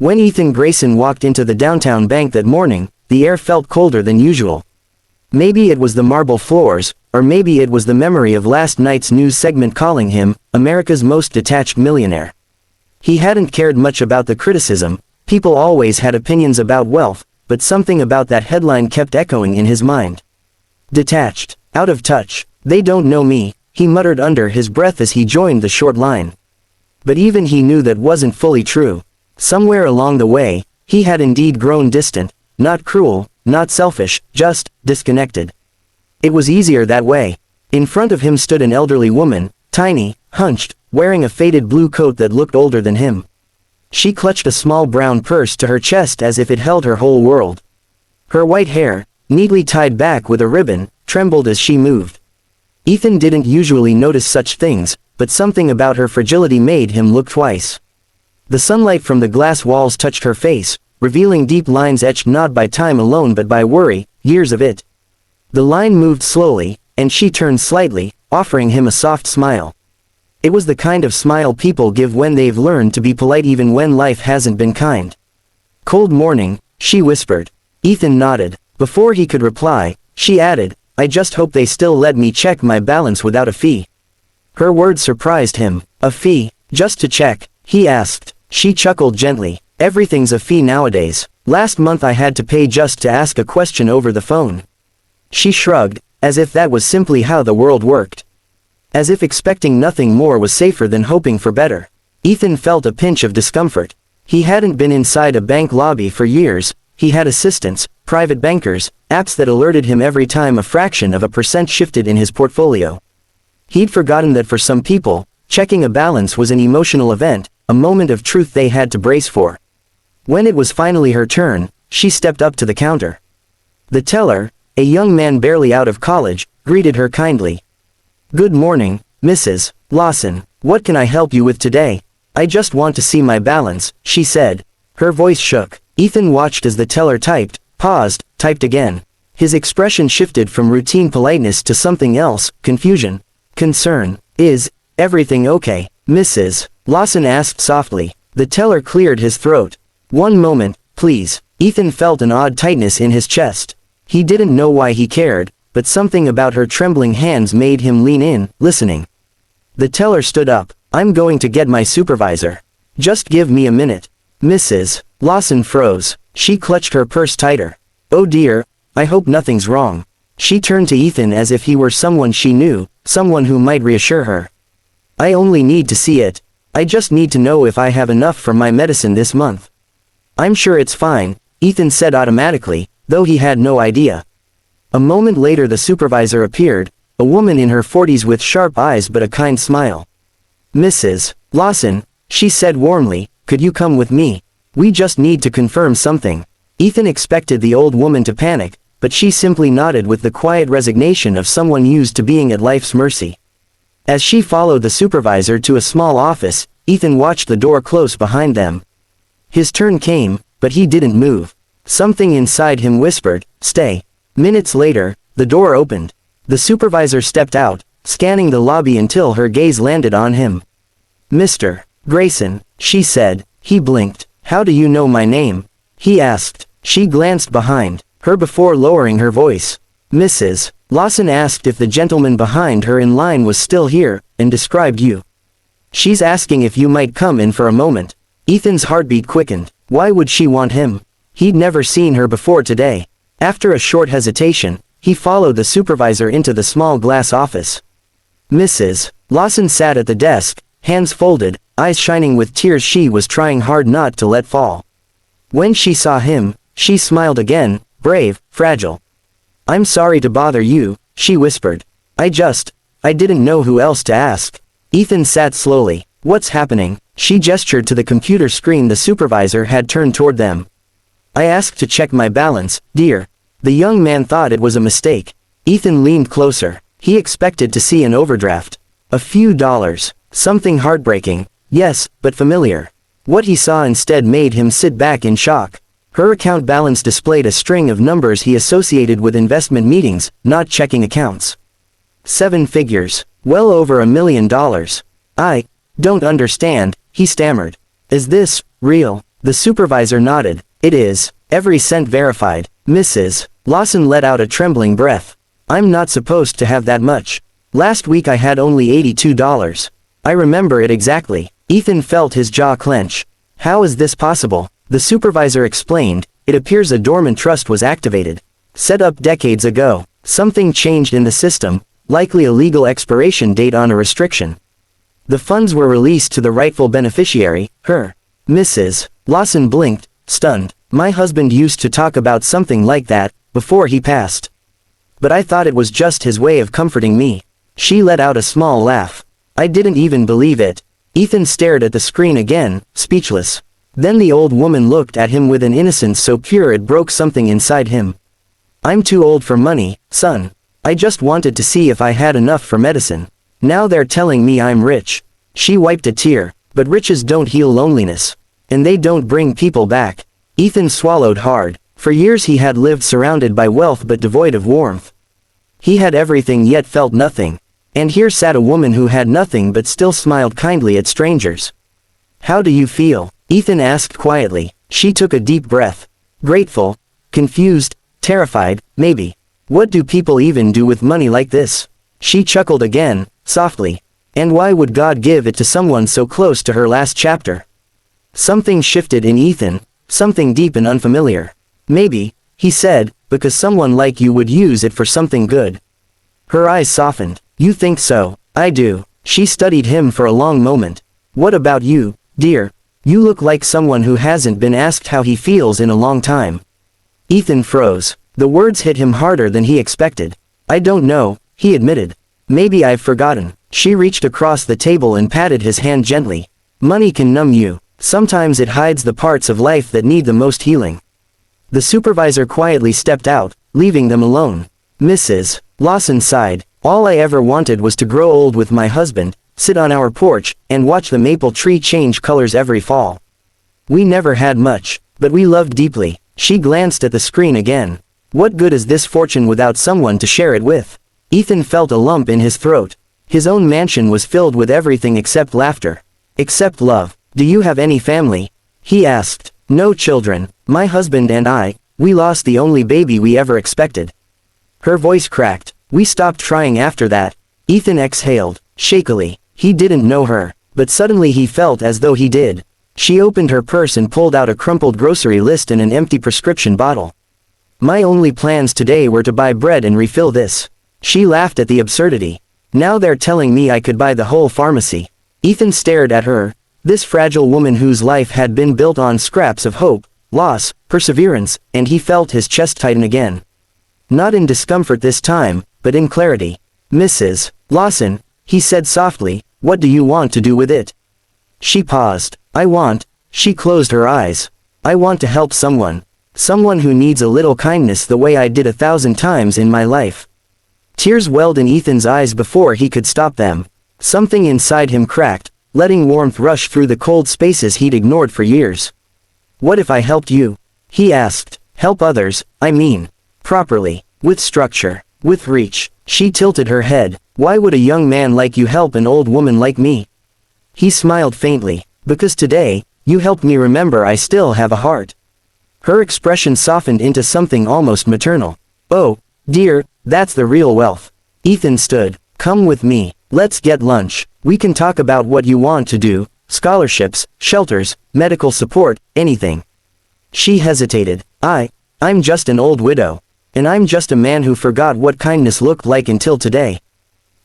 When Ethan Grayson walked into the downtown bank that morning, the air felt colder than usual. Maybe it was the marble floors, or maybe it was the memory of last night's news segment calling him America's most detached millionaire. He hadn't cared much about the criticism. People always had opinions about wealth, but something about that headline kept echoing in his mind. Detached, out of touch, they don't know me, he muttered under his breath as he joined the short line. But even he knew that wasn't fully true. Somewhere along the way, he had indeed grown distant, not cruel, not selfish, just disconnected. It was easier that way. In front of him stood an elderly woman, tiny, hunched, wearing a faded blue coat that looked older than him. She clutched a small brown purse to her chest as if it held her whole world. Her white hair, neatly tied back with a ribbon, trembled as she moved. Ethan didn't usually notice such things, but something about her fragility made him look twice. The sunlight from the glass walls touched her face, revealing deep lines etched not by time alone but by worry, years of it. The line moved slowly, and she turned slightly, offering him a soft smile. It was the kind of smile people give when they've learned to be polite even when life hasn't been kind. "Cold morning," she whispered. Ethan nodded. Before he could reply, she added, "I just hope they still let me check my balance without a fee." Her words surprised him. "A fee? Just to check?" he asked. She chuckled gently. "Everything's a fee nowadays. Last month I had to pay just to ask a question over the phone." She shrugged, as if that was simply how the world worked. As if expecting nothing more was safer than hoping for better. Ethan felt a pinch of discomfort. He hadn't been inside a bank lobby for years. He had assistants, private bankers, apps that alerted him every time a fraction of a percent shifted in his portfolio. He'd forgotten that for some people, checking a balance was an emotional event, a moment of truth they had to brace for. When it was finally her turn, she stepped up to the counter. The teller, a young man barely out of college, greeted her kindly. "Good morning, Mrs. Lawson. What can I help you with today?" "I just want to see my balance," she said. Her voice shook. Ethan watched as the teller typed, paused, typed again. His expression shifted from routine politeness to something else, confusion. Concern. "Is everything okay, Mrs. Lawson asked softly. The teller cleared his throat. "One moment, please." Ethan felt an odd tightness in his chest. He didn't know why he cared, but something about her trembling hands made him lean in, listening. The teller stood up. "I'm going to get my supervisor. Just give me a minute." Mrs. Lawson froze. She clutched her purse tighter. "Oh dear, I hope nothing's wrong." She turned to Ethan as if he were someone she knew, someone who might reassure her. "I only need to see it. I just need to know if I have enough for my medicine this month." "I'm sure it's fine," Ethan said automatically, though he had no idea. A moment later the supervisor appeared, a woman in her 40s with sharp eyes but a kind smile. "Mrs. Lawson," she said warmly, "could you come with me? We just need to confirm something." Ethan expected the old woman to panic, but she simply nodded with the quiet resignation of someone used to being at life's mercy. As she followed the supervisor to a small office, Ethan watched the door close behind them. His turn came, but he didn't move. Something inside him whispered, "Stay." Minutes later, the door opened. The supervisor stepped out, scanning the lobby until her gaze landed on him. "Mr. Grayson," she said. He blinked. "How do you know my name?" he asked. She glanced behind her before lowering her voice. "Mrs. Lawson asked if the gentleman behind her in line was still here, and described you. She's asking if you might come in for a moment." Ethan's heartbeat quickened. Why would she want him? He'd never seen her before today. After a short hesitation, he followed the supervisor into the small glass office. Mrs. Lawson sat at the desk, hands folded, eyes shining with tears she was trying hard not to let fall. When she saw him, she smiled again, brave, fragile. "I'm sorry to bother you," she whispered. I didn't know who else to ask." Ethan sat slowly. "What's happening?" She gestured to the computer screen the supervisor had turned toward them. "I asked to check my balance, dear." The young man thought it was a mistake. Ethan leaned closer. He expected to see an overdraft. A few dollars. Something heartbreaking. Yes, but familiar. What he saw instead made him sit back in shock. Her account balance displayed a string of numbers he associated with investment meetings, not checking accounts. 7 figures. Well over $1 million. "I don't understand," he stammered. "Is this real?" The supervisor nodded. It is. Every cent verified. Mrs. Lawson let out a trembling breath. I'm not supposed to have that much. Last week I had only $82. I remember it exactly. Ethan felt his jaw clench. How is this possible? The supervisor explained. It appears a dormant trust was activated. Set up decades ago. Something changed in the system, likely a legal expiration date on a restriction. The funds were released to the rightful beneficiary, her. Mrs. Lawson blinked, stunned. My husband used to talk about something like that, before he passed. But I thought it was just his way of comforting me. She let out a small laugh. I didn't even believe it. Ethan stared at the screen again, speechless. Then the old woman looked at him with an innocence so pure it broke something inside him. I'm too old for money, son. I just wanted to see if I had enough for medicine. Now they're telling me I'm rich. She wiped a tear. But riches don't heal loneliness. And they don't bring people back. Ethan swallowed hard. For years he had lived surrounded by wealth but devoid of warmth. He had everything yet felt nothing. And here sat a woman who had nothing but still smiled kindly at strangers. How do you feel? Ethan asked quietly. She took a deep breath. Grateful, confused, terrified, maybe. What do people even do with money like this? She chuckled again, softly. And why would God give it to someone so close to her last chapter? Something shifted in Ethan, something deep and unfamiliar. Maybe, he said, because someone like you would use it for something good. Her eyes softened. You think so? I do. She studied him for a long moment. What about you, dear? You look like someone who hasn't been asked how he feels in a long time. Ethan froze. The words hit him harder than he expected. I don't know, he admitted. Maybe I've forgotten. She reached across the table and patted his hand gently. Money can numb you. Sometimes it hides the parts of life that need the most healing. The supervisor quietly stepped out, leaving them alone. Mrs. Lawson sighed. All I ever wanted was to grow old with my husband, sit on our porch, and watch the maple tree change colors every fall. We never had much, but we loved deeply. She glanced at the screen again. What good is this fortune without someone to share it with? Ethan felt a lump in his throat. His own mansion was filled with everything except laughter. Except love. Do you have any family? He asked. No children. My husband and I, we lost the only baby we ever expected. Her voice cracked. We stopped trying after that. Ethan exhaled, shakily. He didn't know her, but suddenly he felt as though he did. She opened her purse and pulled out a crumpled grocery list and an empty prescription bottle. My only plans today were to buy bread and refill this. She laughed at the absurdity. Now they're telling me I could buy the whole pharmacy. Ethan stared at her, this fragile woman whose life had been built on scraps of hope, loss, perseverance, and he felt his chest tighten again. Not in discomfort this time, but in clarity. Mrs. Lawson, he said softly, what do you want to do with it? She paused. She closed her eyes. I want to help someone. Someone who needs a little kindness the way I did 1,000 times in my life. Tears welled in Ethan's eyes before he could stop them. Something inside him cracked, letting warmth rush through the cold spaces he'd ignored for years. What if I helped you? He asked. Help others, I mean. Properly. With structure. With reach. She tilted her head. Why would a young man like you help an old woman like me? He smiled faintly. Because today, you helped me remember I still have a heart. Her expression softened into something almost maternal. Oh, dear, that's the real wealth. Ethan stood. Come with me. Let's get lunch. We can talk about what you want to do, scholarships, shelters, medical support, anything. She hesitated. I'm just an old widow. And I'm just a man who forgot what kindness looked like until today.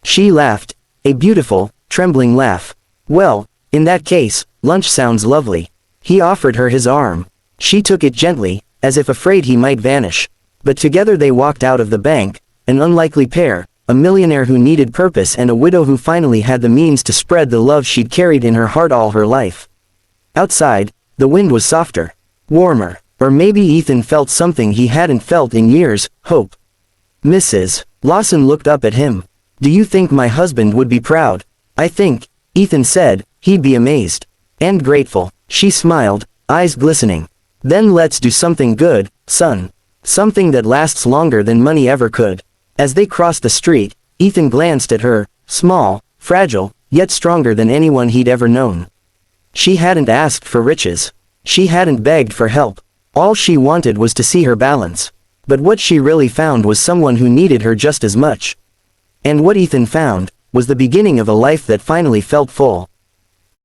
She laughed. A beautiful, trembling laugh. Well, in that case, lunch sounds lovely. He offered her his arm. She took it gently, as if afraid he might vanish. But together they walked out of the bank, an unlikely pair, a millionaire who needed purpose and a widow who finally had the means to spread the love she'd carried in her heart all her life. Outside, the wind was softer, warmer, or maybe Ethan felt something he hadn't felt in years, hope. Mrs. Lawson looked up at him. Do you think my husband would be proud? I think, Ethan said, he'd be amazed. And grateful. She smiled, eyes glistening. Then let's do something good, son. Something that lasts longer than money ever could. As they crossed the street, Ethan glanced at her, small, fragile, yet stronger than anyone he'd ever known. She hadn't asked for riches. She hadn't begged for help. All she wanted was to see her balance. But what she really found was someone who needed her just as much. And what Ethan found was the beginning of a life that finally felt full.